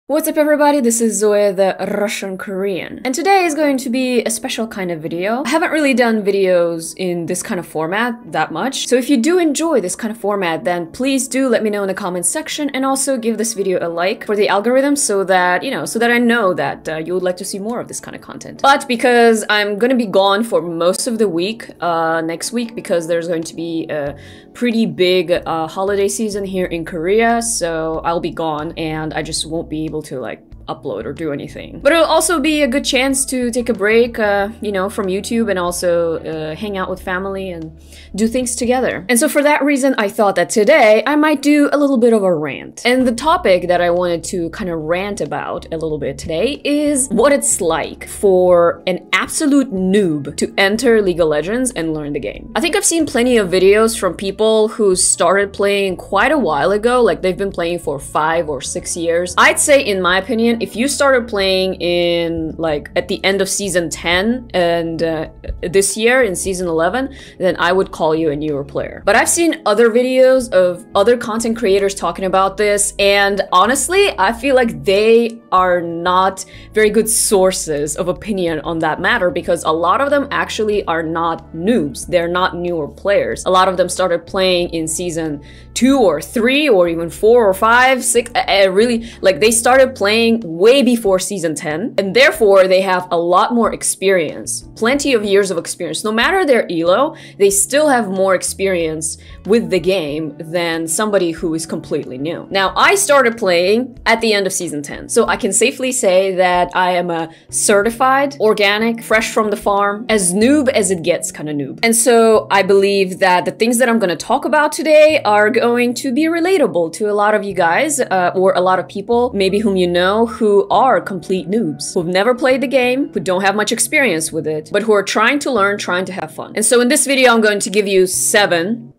What's up everybody, this is Zoya the Russian Korean, and today is going to be a special kind of video. I haven't really done videos in this kind of format that much, so if you do enjoy this kind of format, then please do let me know in the comments section, and also give this video a like for the algorithm so that, so that I know that you would like to see more of this kind of content. But because I'm gonna be gone for most of the week, next week, because there's going to be a pretty big holiday season here in Korea, so I'll be gone and I just won't be able to upload or do anything. But it'll also be a good chance to take a break, from YouTube, and also hang out with family and do things together. And so for that reason, I thought that today I might do a little bit of a rant. And the topic that I wanted to kind of rant about a little bit today is what it's like for an absolute noob to enter League of Legends and learn the game. I think I've seen plenty of videos from people who started playing quite a while ago, like they've been playing for 5 or 6 years. I'd say, in my opinion, if you started playing in at the end of season 10 and this year in season 11, then I would call you a newer player. But I've seen other videos of other content creators talking about this, and honestly, I feel like they are not very good sources of opinion on that matter, because a lot of them actually are not noobs. They're not newer players. A lot of them started playing in season 2 or 3 or even 4 or 5, 6, really, they started playing way before season 10, and therefore they have a lot more experience, plenty of years of experience. No matter their elo, they still have more experience with the game than somebody who is completely new. Now, I started playing at the end of season 10, so I can safely say that I am a certified, organic, fresh from the farm, as noob as it gets kind of noob. And so I believe that the things that I'm going to talk about today are going to be relatable to a lot of you guys, or a lot of people maybe whom you know, who are complete noobs, who've never played the game, who don't have much experience with it, but who are trying to learn, trying to have fun. And so in this video, I'm going to give you 7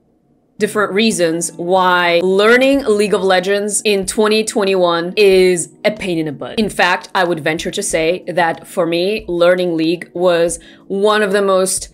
different reasons why learning League of Legends in 2021 is a pain in the butt. In fact, I would venture to say that for me, learning League was one of the most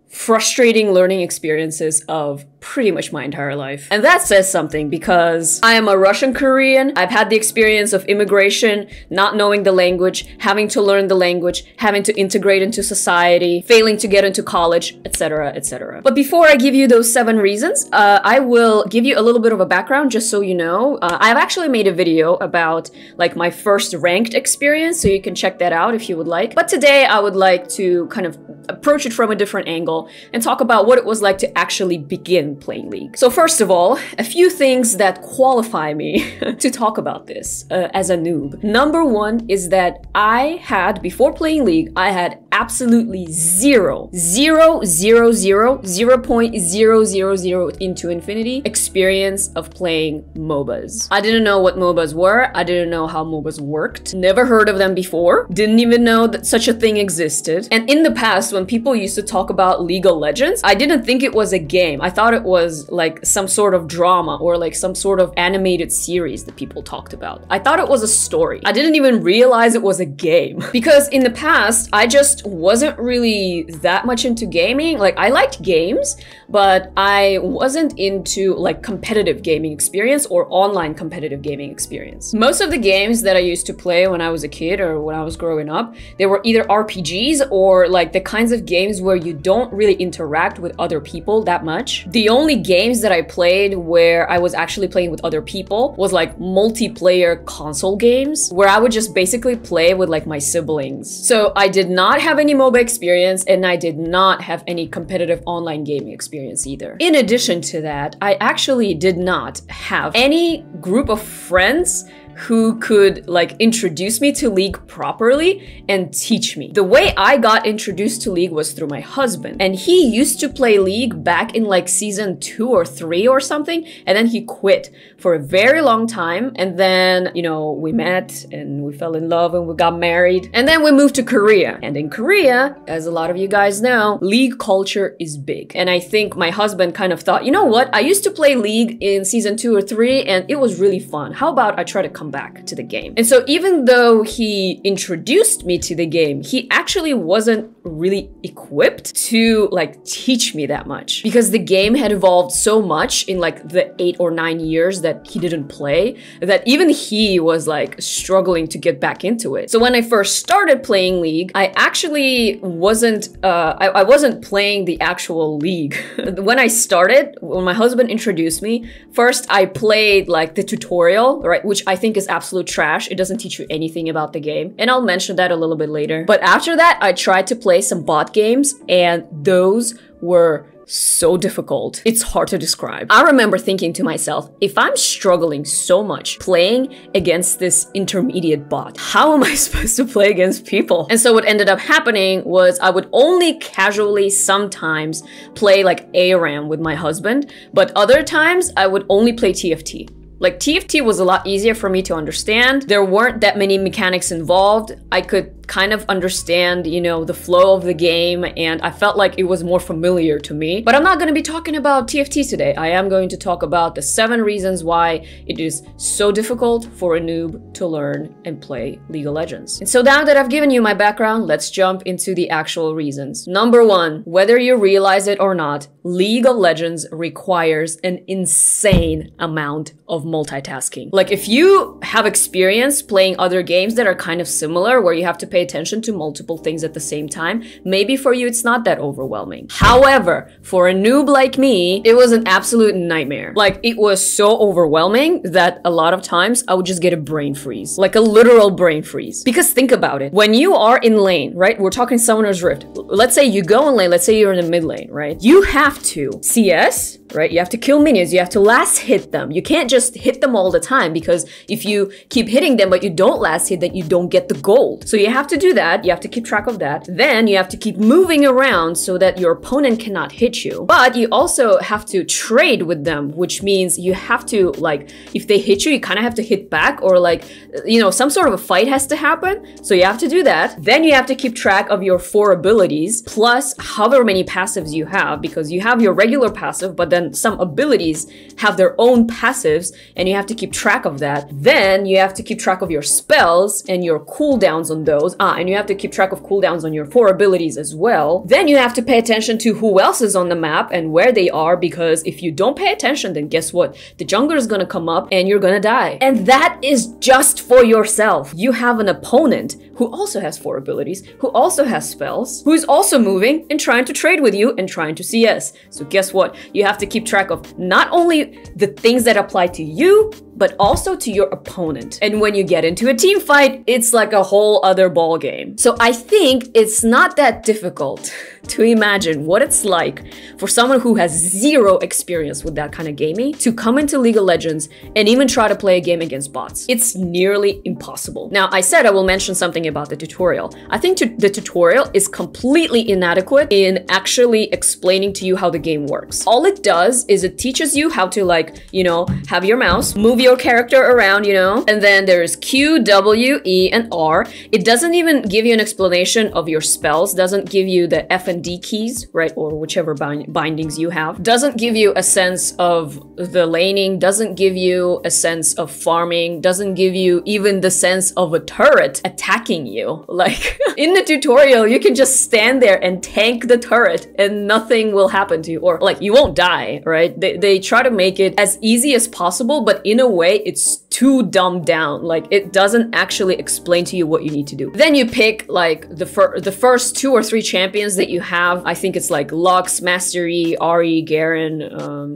frustrating learning experiences of pretty much my entire life. And that says something, because I am a Russian Korean. I've had the experience of immigration, not knowing the language, having to learn the language, having to integrate into society, failing to get into college, etc., etc. But before I give you those 7 reasons, I will give you a little bit of a background just so you know. I've actually made a video about my first ranked experience, so you can check that out if you would like. But today I would like to kind of approach it from a different angle and talk about what it was like to actually begin playing League. So first of all, a few things that qualify me to talk about this as a noob. Number 1 is that I had, before playing League, I had absolutely 0.000 into infinity experience of playing MOBAs. I didn't know what MOBAs were. I didn't know how MOBAs worked. Never heard of them before. Didn't even know that such a thing existed. And in the past, when people used to talk about League of Legends, I didn't think it was a game. I thought it was some sort of drama or some sort of animated series that people talked about. I thought it was a story. I didn't even realize it was a game. Because in the past, I just wasn't really that much into gaming. I liked games, but I wasn't into competitive gaming experience or online competitive gaming experience. Most of the games that I used to play when I was a kid or when I was growing up, they were either RPGs or the kinds of games where you don't really interact with other people that much. The only games that I played where I was actually playing with other people was multiplayer console games, where I would just basically play with my siblings. So I did not have any MOBA experience, and I did not have any competitive online gaming experience either. In addition to that, I actually did not have any group of friends who could introduce me to League properly and teach me. The way I got introduced to League was through my husband, and he used to play League back in season 2 or 3 or something, and then he quit for a very long time, and then we met and we fell in love and we got married, and then we moved to Korea. And in Korea, as a lot of you guys know, League culture is big, and I think my husband kind of thought, you know what, I used to play League in season 2 or 3 and it was really fun. How about I try to come back to the game? And so even though he introduced me to the game, he actually wasn't really equipped to like teach me that much, because the game had evolved so much in like the 8 or 9 years that he didn't play that even he was like struggling to get back into it. So when I first started playing League, I actually wasn't I wasn't playing the actual League. When I started, when my husband introduced me, first I played like the tutorial, right, which I think is absolute trash. It doesn't teach you anything about the game, and I'll mention that a little bit later. But after that, I tried to play some bot games, and those were so difficult. It's hard to describe. I remember thinking to myself, if I'm struggling so much playing against this intermediate bot, how am I supposed to play against people? And so what ended up happening was I would only casually sometimes play like ARAM with my husband, but other times I would only play TFT. Like TFT was a lot easier for me to understand. There weren't that many mechanics involved. I could kind of understand, you know, the flow of the game, and I felt like it was more familiar to me. But I'm not going to be talking about TFT today. I am going to talk about the 7 reasons why it is so difficult for a noob to learn and play League of Legends. And so now that I've given you my background, let's jump into the actual reasons. Number 1, whether you realize it or not, League of Legends requires an insane amount of multitasking. Like if you have experience playing other games that are kind of similar, where you have to pay attention to multiple things at the same time, maybe for you it's not that overwhelming. However, for a noob like me, it was an absolute nightmare. Like it was so overwhelming that a lot of times I would just get a brain freeze, like a literal brain freeze. Because think about it, when you are in lane, right? We're talking Summoner's Rift. Let's say you go in lane, let's say you're in the mid lane, right? You have to CS, right? You have to kill minions, you have to last hit them. You can't just hit them all the time, because if you keep hitting them but you don't last hit, then you don't get the gold. So you have to do that, you have to keep track of that. Then you have to keep moving around so that your opponent cannot hit you. But you also have to trade with them, which means you have to, like, if they hit you, you kind of have to hit back, or like, you know, some sort of a fight has to happen. So you have to do that. Then you have to keep track of your 4 abilities, plus however many passives you have, because you have your regular passive, but then some abilities have their own passives, and you have to keep track of that. Then you have to keep track of your spells and your cooldowns on those. And you have to keep track of cooldowns on your 4 abilities as well. Then you have to pay attention to who else is on the map and where they are, because if you don't pay attention, then guess what? The jungler is gonna come up and you're gonna die. And that is just for yourself. You have an opponent who also has 4 abilities, who also has spells, who is also moving and trying to trade with you and trying to CS. So guess what? You have to keep track of not only the things that apply to you, but also to your opponent. And when you get into a team fight, it's like a whole other ball game. So I think it's not that difficult to imagine what it's like for someone who has 0 experience with that kind of gaming to come into League of Legends and even try to play a game against bots. It's nearly impossible. Now, I said I will mention something about the tutorial. I think the tutorial is completely inadequate in actually explaining to you how the game works. All it does is it teaches you how to, like, you know, have your mouse, move your character around, you know, and then there's Q, W, E, and R. It doesn't even give you an explanation of your spells, doesn't give you the F and D keys, right, or whichever bindings you have, doesn't give you a sense of the laning, doesn't give you a sense of farming, doesn't give you even the sense of a turret attacking you. Like, in the tutorial, you can just stand there and tank the turret and nothing will happen to you, or like, you won't die, right? They try to make it as easy as possible, but in a way, it's too dumbed down. Like, it doesn't actually explain to you what you need to do. Then you pick like the first 2 or 3 champions that you have. I think it's like Lux, Master Yi, Ahri, Garen,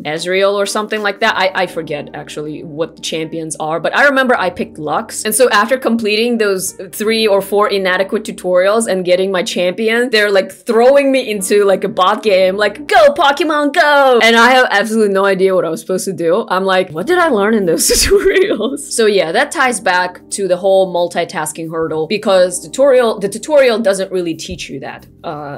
Ezreal or something like that. I forget actually what the champions are, but I remember I picked Lux. And so after completing those 3 or 4 inadequate tutorials and getting my champion, they're like throwing me into like a bot game, like, go Pokemon, go! And I have absolutely no idea what I was supposed to do. I'm like, what did I learn in those tutorials? So yeah, that ties back to the whole multitasking hurdle, because the tutorial doesn't really teach you that.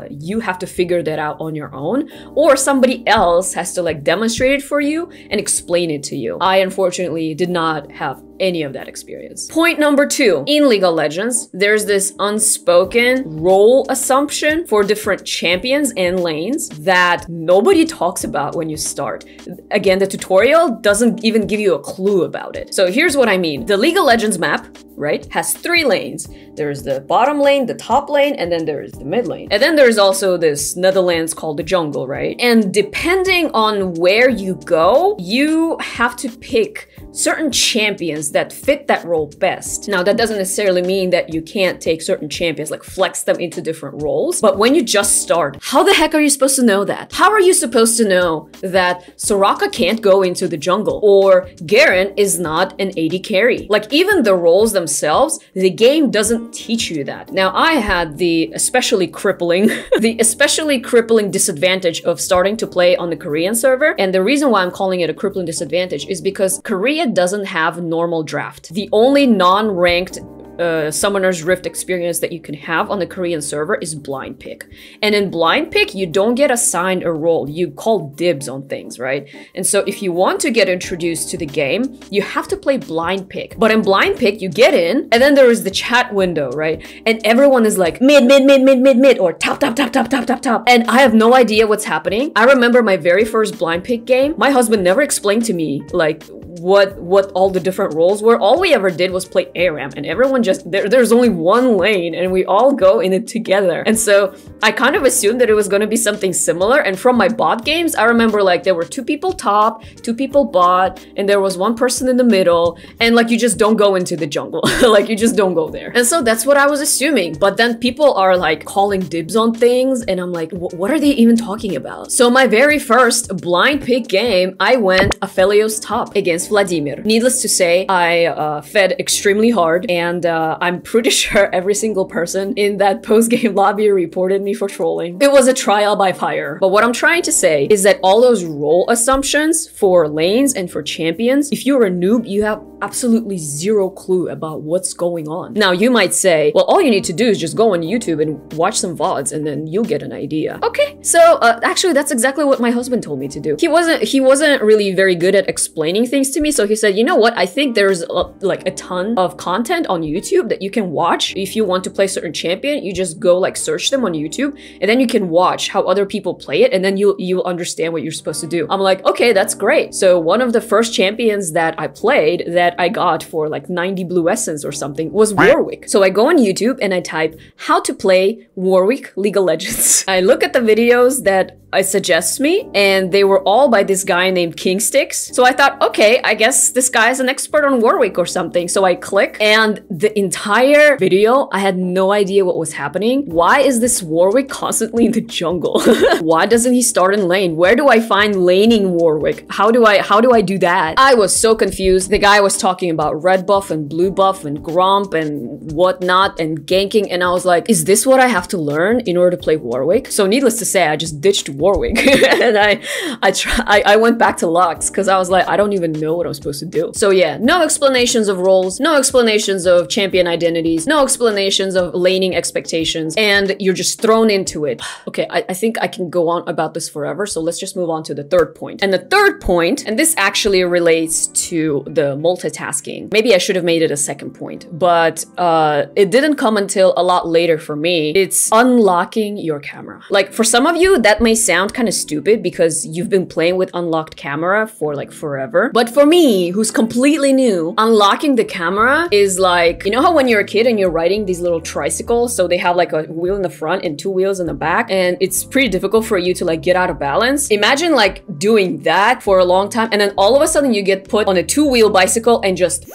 You have to figure that out on your own, or somebody else has to like demonstrate it for you and explain it to you. I unfortunately did not have any of that experience. Point number 2, in League of Legends, there's this unspoken role assumption for different champions and lanes that nobody talks about when you start. Again, the tutorial doesn't even give you a clue about it. So here's what I mean. The League of Legends map, right, has 3 lanes. There's the bottom lane, the top lane, and then there's the mid lane. And then there's also this Netherlands called the jungle, right? And depending on where you go, you have to pick certain champions that fit that role best. Now, that doesn't necessarily mean that you can't take certain champions, like flex them into different roles. But when you just start, how the heck are you supposed to know that? How are you supposed to know that Soraka can't go into the jungle or Garen is not an AD carry? Like, even the roles themselves, the game doesn't teach you that. Now, I had the especially crippling disadvantage of starting to play on the Korean server. And the reason why I'm calling it a crippling disadvantage is because Korea doesn't have normal draft. The only non-ranked Summoner's Rift experience that you can have on the Korean server is blind pick. And in blind pick, you don't get assigned a role. You call dibs on things, right? And so if you want to get introduced to the game, you have to play blind pick. But in blind pick, you get in, and then there is the chat window, right? And everyone is like mid, or top. And I have no idea what's happening. I remember my very first blind pick game. My husband never explained to me like what all the different roles were. All we ever did was play ARAM, and everyone just, there's only one lane and we all go in it together. And so I kind of assumed that it was going to be something similar. And from my bot games, I remember like there were 2 people top, 2 people bot, and there was 1 person in the middle, and like you just don't go into the jungle. Like you just don't go there. And so that's what I was assuming. But then people are like calling dibs on things, and I'm like, what are they even talking about? So my very first blind pick game, I went Aphelios top against Vladimir. Needless to say, I fed extremely hard, and I'm pretty sure every single person in that post-game lobby reported me for trolling. It was a trial by fire. But what I'm trying to say is that all those role assumptions for lanes and for champions, if you're a noob, you have absolutely zero clue about what's going on. Now, you might say, well, all you need to do is just go on YouTube and watch some VODs, and then you'll get an idea. Okay, so actually, that's exactly what my husband told me to do. He wasn't really very good at explaining things to me, so he said, you know what, I think there's like a ton of content on YouTube that you can watch. If you want to play a certain champion, you just go like search them on YouTube, and then you can watch how other people play it, and then you'll understand what you're supposed to do. I'm like, okay, that's great. So one of the first champions that I played that I got for like 90 blue essence or something was Warwick. So I go on YouTube and I type how to play Warwick League of Legends. I look at the videos that it suggests me, and they were all by this guy named Kingsticks. So I thought, okay, I guess this guy is an expert on Warwick or something. So I click, and the entire video, I had no idea what was happening. Why is this Warwick constantly in the jungle? Why doesn't he start in lane? Where do I find laning Warwick? How do I do that? I was so confused. The guy was talking about red buff and blue buff and gromp and whatnot and ganking, and I was like, is this what I have to learn in order to play Warwick? So needless to say, I just ditched Warwick and I went back to Lux because I was like, I don't even know what I'm supposed to do. So yeah, no explanations of roles, no explanations of champion identities, no explanations of laning expectations, and you're just thrown into it. Okay, I think I can go on about this forever, so let's just move on to the third point. And the third point, and this actually relates to the multitasking. Maybe I should have made it a second point, but it didn't come until a lot later for me. It's unlocking your camera. Like, for some of you, that may sound kind of stupid because you've been playing with unlocked camera for like forever. But for me, who's completely new, unlocking the camera is like, you know how when you're a kid and you're riding these little tricycles, so they have like a wheel in the front and 2 wheels in the back, and it's pretty difficult for you to like get out of balance. Imagine like doing that for a long time, and then all of a sudden you get put on a 2-wheel bicycle and just...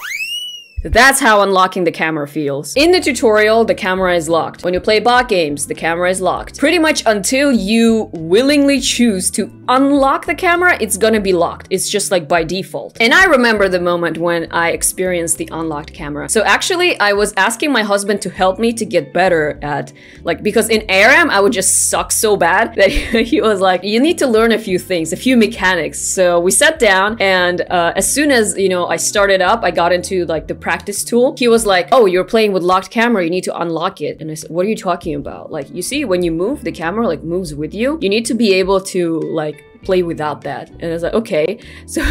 That's how unlocking the camera feels. In the tutorial, the camera is locked. When you play bot games, the camera is locked. Pretty much until you willingly choose to unlock the camera, it's gonna be locked. It's just like by default. And I remember the moment when I experienced the unlocked camera. So actually, I was asking my husband to help me to get better at, like, because in ARAM, I would just suck so bad that he was like, you need to learn a few things, a few mechanics. So we sat down, and as soon as, you know, I started up, I got into like the practice tool. He was like, oh, you're playing with locked camera, you need to unlock it. And I said, what are you talking about? Like, you see, when you move, the camera like moves with you. You need to be able to like play without that. And I was like, okay. So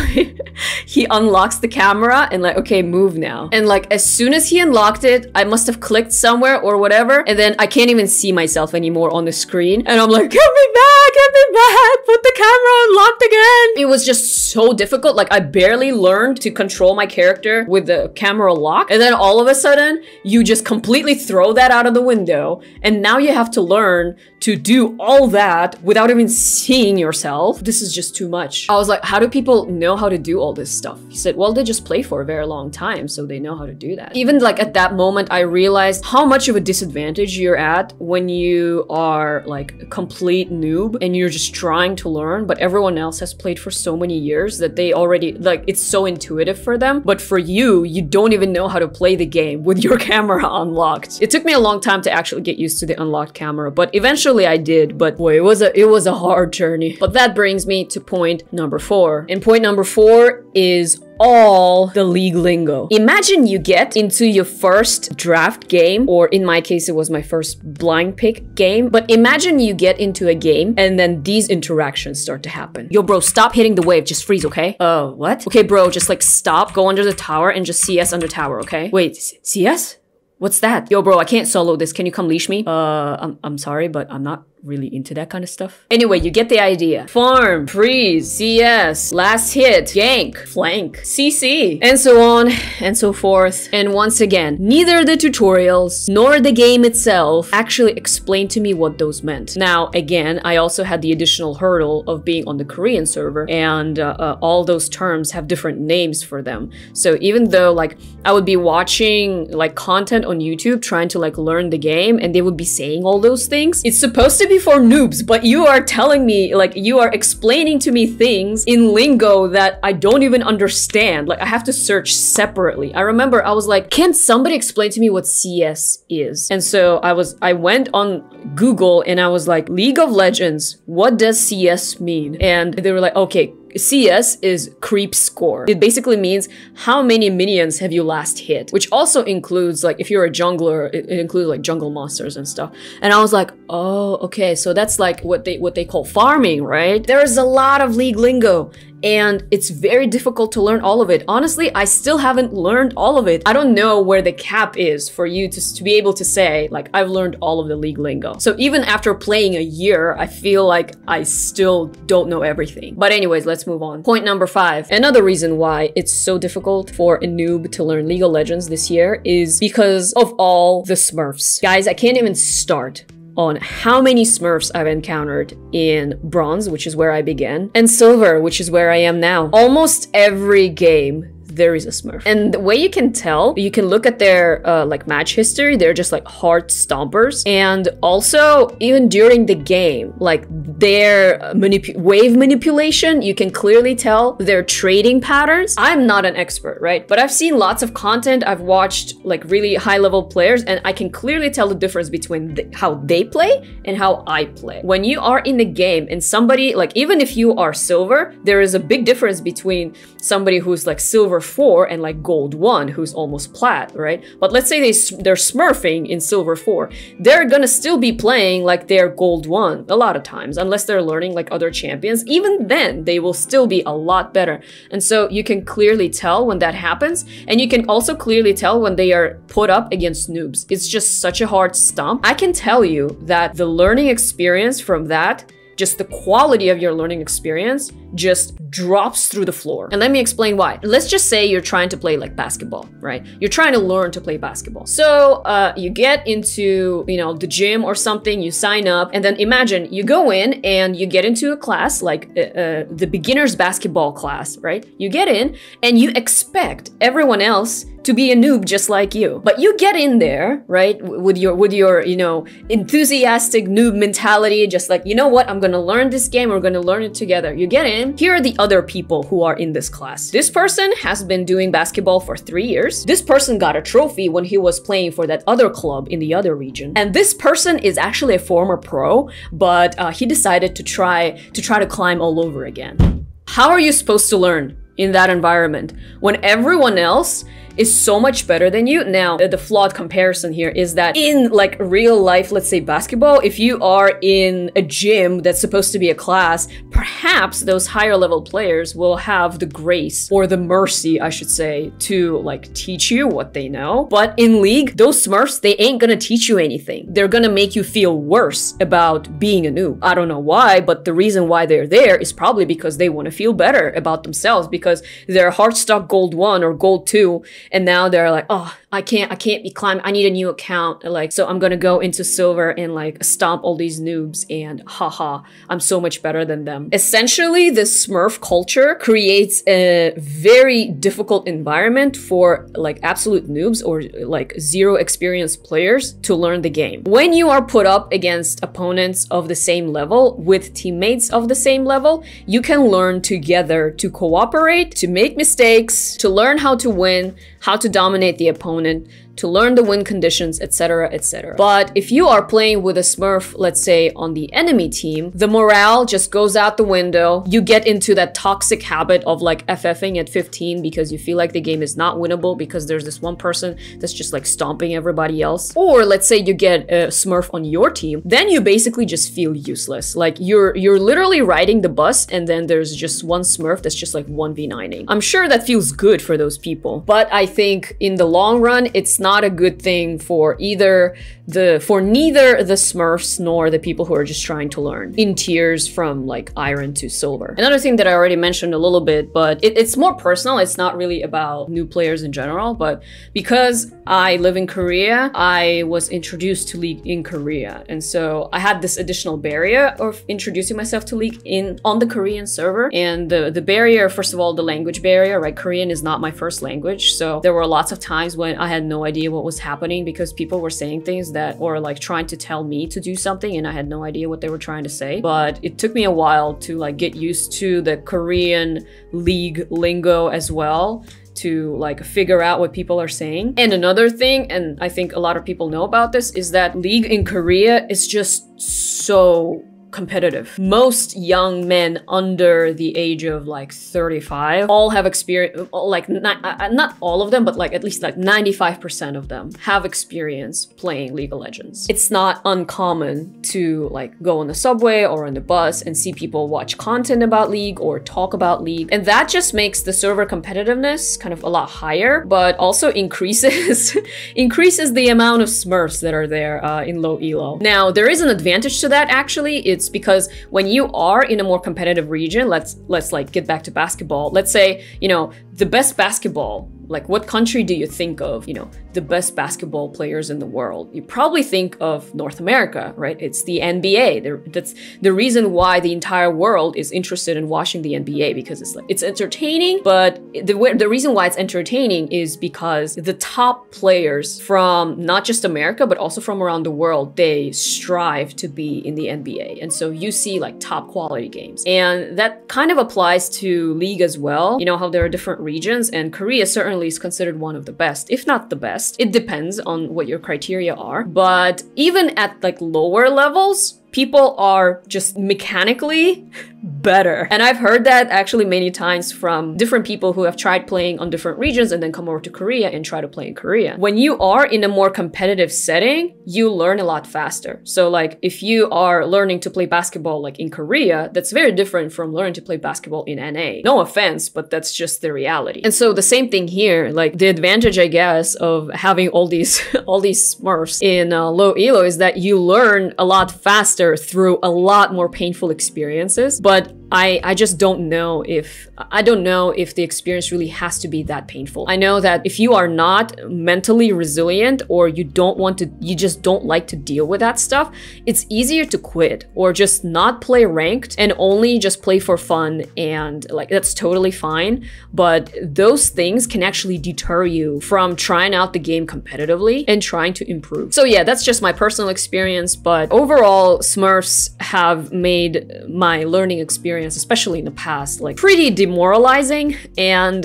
he unlocks the camera and like, okay, move now. And like, as soon as he unlocked it, I must have clicked somewhere or whatever. And then I can't even see myself anymore on the screen. And I'm like, get me back, put the camera unlocked again. It was just so difficult. Like I barely learned to control my character with the camera lock. And then all of a sudden, you just completely throw that out of the window. And now you have to learn to do all that without even seeing yourself. This is just too much. I was like, how do people know how to do all this stuff? He said, well, they just play for a very long time, so they know how to do that. Even like at that moment, I realized how much of a disadvantage you're at when you are like a complete noob and you're just trying to learn, but everyone else has played for so many years that they already, like, it's so intuitive for them. But for you, you don't even know how to play the game with your camera unlocked. It took me a long time to actually get used to the unlocked camera, but eventually I did. But boy, it was a hard journey. But that brings me to point number 4. And point number 4 is all the league lingo. Imagine you get into your first draft game, or in my case, it was my first blind pick game. But imagine you get into a game and then these interactions start to happen. Yo, bro, stop hitting the wave. Just freeze, okay? Oh, what? Okay, bro, just like stop, go under the tower and just CS under tower, okay? Wait, CS? What's that? Yo, bro, I can't solo this. Can you come leash me? I'm sorry, but I'm not really into that kind of stuff. Anyway, you get the idea. Farm, freeze, CS, last hit, gank, flank, CC, and so on and so forth. And once again, neither the tutorials nor the game itself actually explained to me what those meant. Now, again, I also had the additional hurdle of being on the Korean server, and all those terms have different names for them. So even though like I would be watching like content on YouTube trying to like learn the game and they would be saying all those things, it's supposed to be for noobs, but you are telling me, like, you are explaining to me things in lingo that I don't even understand. Like, I have to search separately. I remember I was like, can somebody explain to me what CS is? And so I went on Google and I was like, League of Legends, what does CS mean? And they were like, okay, CS is creep score. It basically means how many minions have you last hit, which also includes like if you're a jungler, it includes like jungle monsters and stuff. And I was like, oh, okay, so that's like what they call farming, right? There is a lot of league lingo and it's very difficult to learn all of it. Honestly, I still haven't learned all of it. I don't know where the cap is for you to be able to say, like, I've learned all of the league lingo. So even after playing a year, I feel like I still don't know everything. But anyways, let's move on. Point number 5. Another reason why it's so difficult for a noob to learn League of Legends this year is because of all the smurfs. Guys, I can't even start on how many smurfs I've encountered in bronze, which is where I began, and silver, which is where I am now. Almost every game there is a smurf. And the way you can tell, you can look at their like match history, they're just like heart stompers. And also even during the game, like their wave manipulation, you can clearly tell their trading patterns. I'm not an expert, right? But I've seen lots of content. I've watched like really high level players and I can clearly tell the difference between how they play and how I play. When you are in the game and somebody, like even if you are silver, there is a big difference between somebody who's like silver 4 and like gold 1 who's almost plat, right? But let's say they're smurfing in silver 4. They're gonna still be playing like they're gold 1 a lot of times, unless they're learning like other champions. Even then, they will still be a lot better. And so you can clearly tell when that happens. And you can also clearly tell when they are put up against noobs. It's just such a hard stomp. I can tell you that the learning experience from that, just the quality of your learning experience just drops through the floor. And let me explain why. Let's just say you're trying to play like basketball, right? You're trying to learn to play basketball. So you get into, you know, the gym or something, you sign up, and then imagine you go in and you get into a class like the beginner's basketball class, right? You get in and you expect everyone else to be a noob just like you. But you get in there, right, with your, you know, enthusiastic noob mentality, just like, you know what, I'm gonna learn this game, we're gonna learn it together. You get in, here are the other people who are in this class. This person has been doing basketball for 3 years. This person got a trophy when he was playing for that other club in the other region. And this person is actually a former pro, but he decided to try to climb all over again. How are you supposed to learn in that environment when everyone else is so much better than you. Now, the flawed comparison here is that in like real life, let's say basketball, if you are in a gym that's supposed to be a class, perhaps those higher level players will have the grace or the mercy, I should say, to like teach you what they know. But in League, those smurfs, they ain't gonna teach you anything. They're gonna make you feel worse about being a noob. I don't know why, but the reason why they're there is probably because they want to feel better about themselves, because they're Heartstock Gold 1 or Gold 2, and now they're like, oh, I can't be climbing. I need a new account. Like, so I'm gonna go into Silver and like stomp all these noobs and haha, I'm so much better than them. Essentially, the Smurf culture creates a very difficult environment for like absolute noobs or like zero experienced players to learn the game. When you are put up against opponents of the same level with teammates of the same level, you can learn together to cooperate, to make mistakes, to learn how to win, how to dominate the opponent, to learn the win conditions, etc, etc. But if you are playing with a smurf, let's say on the enemy team, the morale just goes out the window. You get into that toxic habit of like FFing at 15 because you feel like the game is not winnable because there's this one person that's just like stomping everybody else. Or let's say you get a smurf on your team, then you basically just feel useless. Like you're literally riding the bus and then there's just one smurf that's just like 1v9ing. I'm sure that feels good for those people, but I think in the long run, it's not a good thing for neither the smurfs nor the people who are just trying to learn in tiers from like iron to silver. Another thing that I already mentioned a little bit, but it's more personal. It's not really about new players in general, but because I live in Korea, I was introduced to League in Korea. And so I had this additional barrier of introducing myself to League on the Korean server. And the barrier, first of all, the language barrier, right? Korean is not my first language. So there were lots of times when I had no idea what was happening because people were saying things that, or like trying to tell me to do something and I had no idea what they were trying to say. But it took me a while to like get used to the Korean League lingo as well, to like figure out what people are saying. And another thing, and I think a lot of people know about this, is that League in Korea is just so competitive. Most young men under the age of like 35 all have experience, like not all of them, but like at least like 95% of them have experience playing League of Legends. It's not uncommon to like go on the subway or on the bus and see people watch content about League or talk about League. And that just makes the server competitiveness kind of a lot higher, but also increases the amount of smurfs that are there in low elo. Now, there is an advantage to that actually. It's because when you are in a more competitive region, let's like get back to basketball. Let's say, you know, the best basketball, like what country do you think of, you know, the best basketball players in the world? You probably think of North America, right? It's the NBA. That's the reason why the entire world is interested in watching the NBA, because it's like, it's entertaining, but the reason why it's entertaining is because the top players from not just America, but also from around the world, they strive to be in the NBA. And so you see like top quality games. And that kind of applies to League as well. You know how there are different regions, and Korea certainly is considered one of the best, if not the best. It depends on what your criteria are. But even at like lower levels, people are just mechanically better. And I've heard that actually many times from different people who have tried playing on different regions and then come over to Korea and try to play in Korea. When you are in a more competitive setting, you learn a lot faster. So like if you are learning to play basketball like in Korea, that's very different from learning to play basketball in NA. No offense, but that's just the reality. And so the same thing here, like the advantage, I guess, of having all these smurfs in low elo is that you learn a lot faster through a lot more painful experiences. But I just don't know if the experience really has to be that painful. I know that if you are not mentally resilient or you just don't like to deal with that stuff, it's easier to quit or just not play ranked and only just play for fun, and like that's totally fine. But those things can actually deter you from trying out the game competitively and trying to improve. So yeah, that's just my personal experience, but overall Smurfs have made my learning experience, especially in the past, like pretty demoralizing and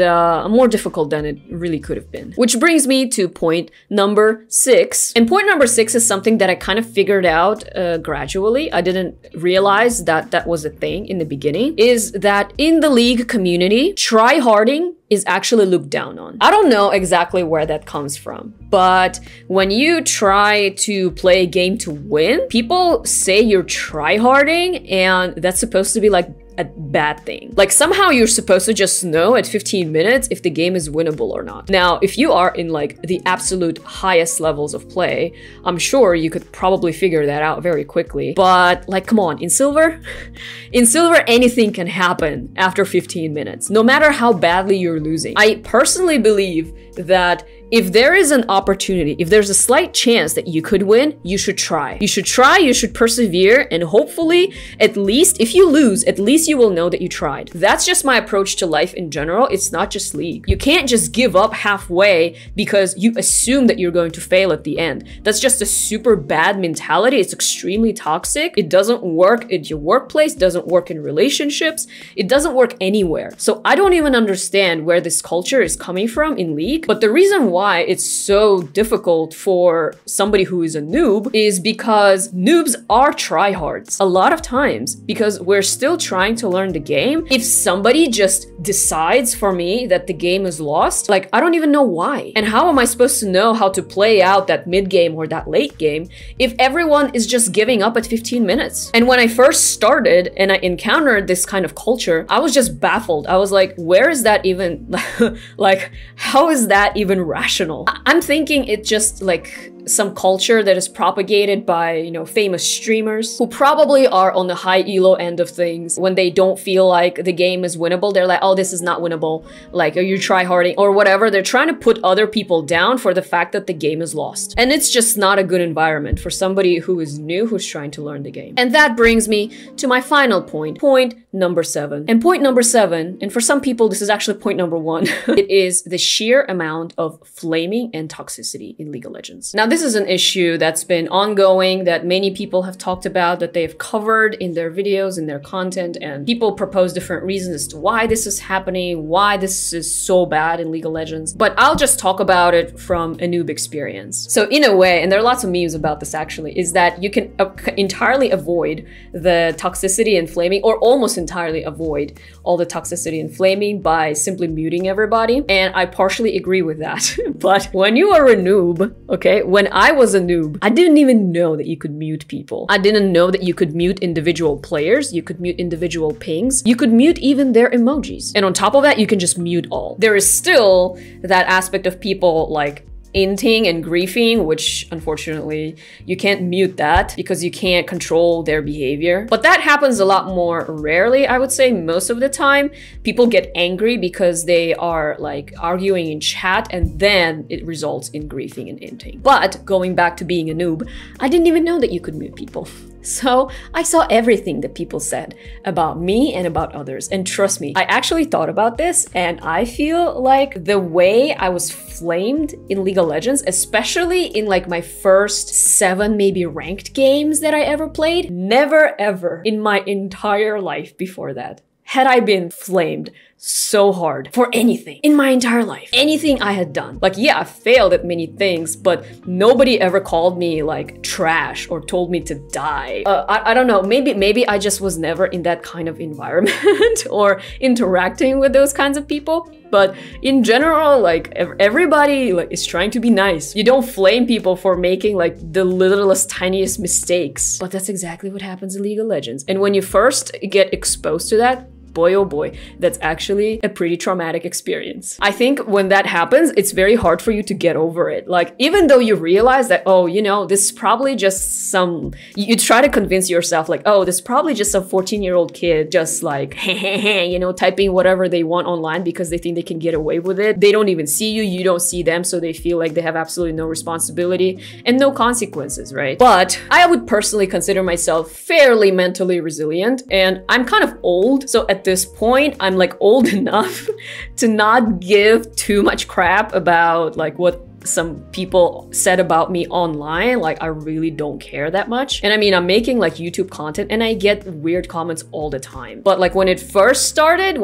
more difficult than it really could have been. Which brings me to point number 6. And point number 6 is something that I kind of figured out gradually. I didn't realize that that was a thing in the beginning, is that in the League community, tryharding is actually looked down on. I don't know exactly where that comes from, but when you try to play a game to win, people say you're tryharding, and that's supposed to be like a bad thing. Like somehow you're supposed to just know at 15 minutes if the game is winnable or not. Now, if you are in like the absolute highest levels of play, I'm sure you could probably figure that out very quickly. But like, come on, in silver? In silver, anything can happen after 15 minutes, no matter how badly you're losing. I personally believe that if there is an opportunity, if there's a slight chance that you could win, you should try. You should try, you should persevere, and hopefully, at least, if you lose, at least you will know that you tried. That's just my approach to life in general. It's not just League. You can't just give up halfway because you assume that you're going to fail at the end. That's just a super bad mentality. It's extremely toxic. It doesn't work at your workplace, doesn't work in relationships, it doesn't work anywhere. So I don't even understand where this culture is coming from in League, but the reason why it's so difficult for somebody who is a noob is because noobs are tryhards a lot of times, because we're still trying to learn the game. If somebody just decides for me that the game is lost, like I don't even know why. And how am I supposed to know how to play out that mid game or that late game if everyone is just giving up at 15 minutes? And when I first started and I encountered this kind of culture, I was just baffled. I was like, where is that even like, how is that even rational? I'm thinking it's just like some culture that is propagated by, you know, famous streamers who probably are on the high elo end of things. When they don't feel like the game is winnable, they're like, oh, this is not winnable. Like, are you tryharding or whatever? They're trying to put other people down for the fact that the game is lost. And it's just not a good environment for somebody who is new, who's trying to learn the game. And that brings me to my final point number 7. And point number 7, and for some people, this is actually point number 1, it is the sheer amount of flaming and toxicity in League of Legends. Now, this is an issue that's been ongoing, that many people have talked about, that they've covered in their videos, in their content, and people propose different reasons as to why this is happening, why this is so bad in League of Legends. But I'll just talk about it from a noob experience. So in a way, and there are lots of memes about this actually, is that you can entirely avoid the toxicity and flaming, or almost entirely avoid all the toxicity and flaming by simply muting everybody. And I partially agree with that. But when you are a noob, okay, when I was a noob, I didn't even know that you could mute people. I didn't know that you could mute individual players, you could mute individual pings, you could mute even their emojis. And on top of that, you can just mute all. There is still that aspect of people like inting and griefing, which unfortunately you can't mute that because you can't control their behavior. But that happens a lot more rarely, I would say. Most of the time, people get angry because they are like arguing in chat, and then it results in griefing and inting. But going back to being a noob, I didn't even know that you could mute people. So I saw everything that people said about me and about others. And trust me, I actually thought about this, and I feel like the way I was flamed in League of Legends, especially in like my first 7 maybe ranked games that I ever played, never ever in my entire life before that had I been flamed so hard for anything in my entire life. Anything I had done. Like, yeah, I failed at many things, but nobody ever called me like trash or told me to die. I don't know, maybe I just was never in that kind of environment or interacting with those kinds of people. But in general, like everybody like is trying to be nice. You don't flame people for making like the littlest, tiniest mistakes. But that's exactly what happens in League of Legends. And when you first get exposed to that, boy, oh boy, that's actually a pretty traumatic experience. I think when that happens, it's very hard for you to get over it. Like, even though you realize that, oh, you know, this is probably just some, you try to convince yourself like, oh, this is probably just some 14-year-old kid just like, you know, typing whatever they want online because they think they can get away with it. They don't even see you, you don't see them, so they feel like they have absolutely no responsibility and no consequences, right? But I would personally consider myself fairly mentally resilient, and I'm kind of old, so at this point, I'm like old enough to not give too much crap about like what some people said about me online. Like, I really don't care that much. And I mean, I'm making like YouTube content and I get weird comments all the time. But like when I first started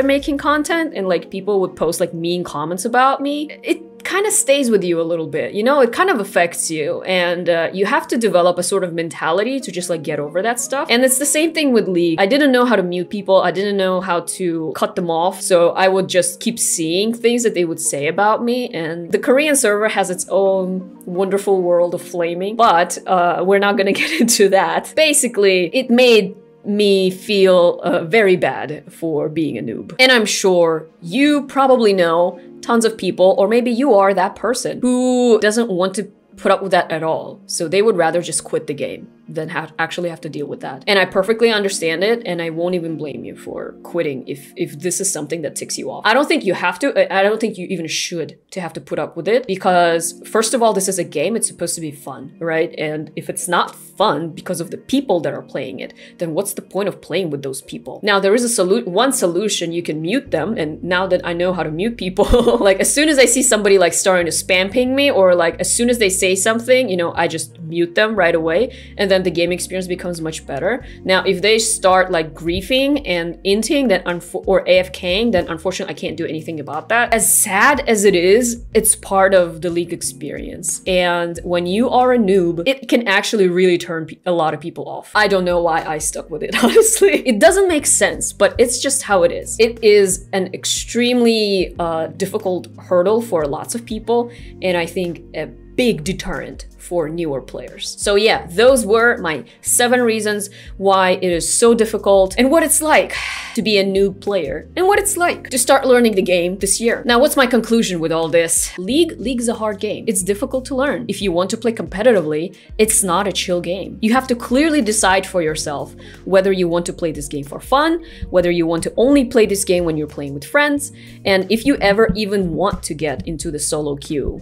making content and like people would post like mean comments about me, it kind of stays with you a little bit, you know, it kind of affects you, and you have to develop a sort of mentality to just like get over that stuff. And it's the same thing with League. I didn't know how to mute people. I didn't know how to cut them off. So I would just keep seeing things that they would say about me. And the Korean server has its own wonderful world of flaming, but we're not gonna get into that. Basically, it made me feel very bad for being a noob. And I'm sure you probably know tons of people, or maybe you are that person who doesn't want to put up with that at all. So they would rather just quit the game than actually have to deal with that. And I perfectly understand it, and I won't even blame you for quitting if this is something that ticks you off. I don't think you have to, I don't think you even should to have to put up with it, because first of all, this is a game, it's supposed to be fun, right? And if it's not fun because of the people that are playing it, then what's the point of playing with those people? Now, there is a one solution, you can mute them, and now that I know how to mute people, like as soon as I see somebody like starting to spam ping me, or like as soon as they say something, you know, I just mute them right away, and then the game experience becomes much better. Now, if they start like griefing and inting, then or AFKing, then unfortunately I can't do anything about that. As sad as it is, it's part of the League experience. And when you are a noob, it can actually really turn a lot of people off. I don't know why I stuck with it, honestly. It doesn't make sense, but it's just how it is. It is an extremely difficult hurdle for lots of people, and I think a big deterrent for newer players. So yeah, those were my 7 reasons why it is so difficult, and what it's like to be a new player, and what it's like to start learning the game this year. Now, what's my conclusion with all this? League's a hard game. It's difficult to learn. If you want to play competitively, it's not a chill game. You have to clearly decide for yourself whether you want to play this game for fun, whether you want to only play this game when you're playing with friends, and if you ever even want to get into the solo queue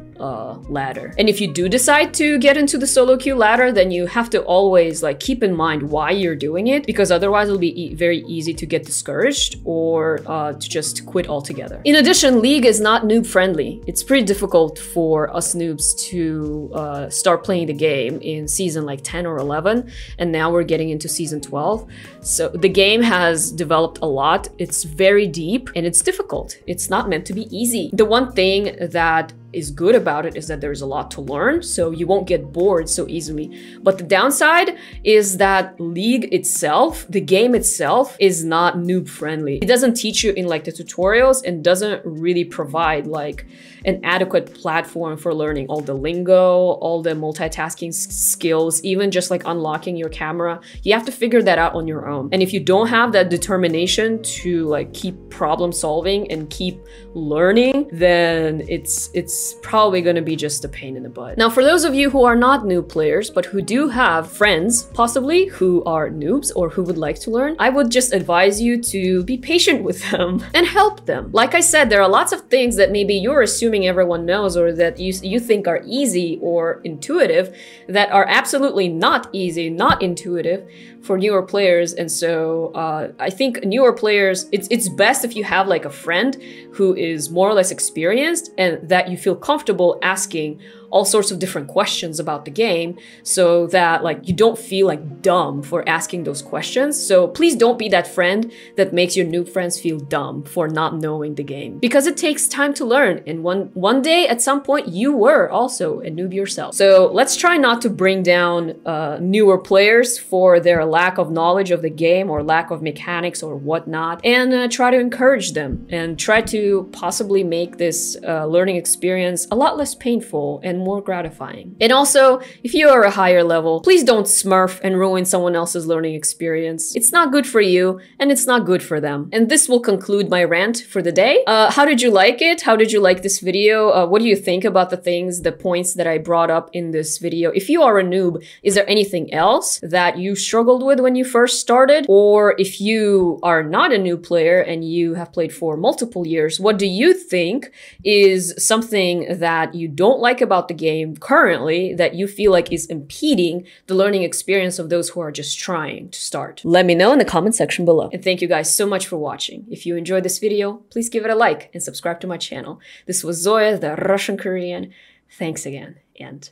ladder. And if you do decide to get into the solo queue ladder, then you have to always like keep in mind why you're doing it, because otherwise it'll be very easy to get discouraged or to just quit altogether. In addition, League is not noob friendly. It's pretty difficult for us noobs to start playing the game in season like 10 or 11, and now we're getting into season 12. So the game has developed a lot. It's very deep and it's difficult. It's not meant to be easy. The one thing that is good about it is that there's a lot to learn, so you won't get bored so easily. But the downside is that League itself, the game itself, is not noob friendly. It doesn't teach you in like the tutorials, and doesn't really provide like an adequate platform for learning all the lingo, all the multitasking skills, even just like unlocking your camera. You have to figure that out on your own. And if you don't have that determination to like keep problem solving and keep learning, then it's probably gonna be just a pain in the butt. Now, for those of you who are not new players, but who do have friends, possibly, who are noobs or who would like to learn, I would just advise you to be patient with them and help them. Like I said, there are lots of things that maybe you're assuming everyone knows, or that you think are easy or intuitive, that are absolutely not easy, not intuitive for newer players. And so I think newer players, it's best if you have like a friend who is more or less experienced and that you feel comfortable asking all sorts of different questions about the game, so that like you don't feel like dumb for asking those questions. So please don't be that friend that makes your noob friends feel dumb for not knowing the game, because it takes time to learn, and one day at some point you were also a noob yourself. So let's try not to bring down newer players for their lack of knowledge of the game or lack of mechanics or whatnot, and try to encourage them and try to possibly make this learning experience a lot less painful and more gratifying. And also, if you are a higher level, please don't smurf and ruin someone else's learning experience. It's not good for you, and it's not good for them. And this will conclude my rant for the day. How did you like it? How did you like this video? What do you think about the points that I brought up in this video? If you are a noob, is there anything else that you struggled with when you first started? Or if you are not a new player and you have played for multiple years, what do you think is something that you don't like about the game currently that you feel like is impeding the learning experience of those who are just trying to start? Let me know in the comment section below. And thank you guys so much for watching. If you enjoyed this video, please give it a like and subscribe to my channel. This was Zoya, the Russian Korean. Thanks again, and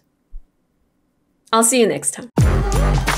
I'll see you next time.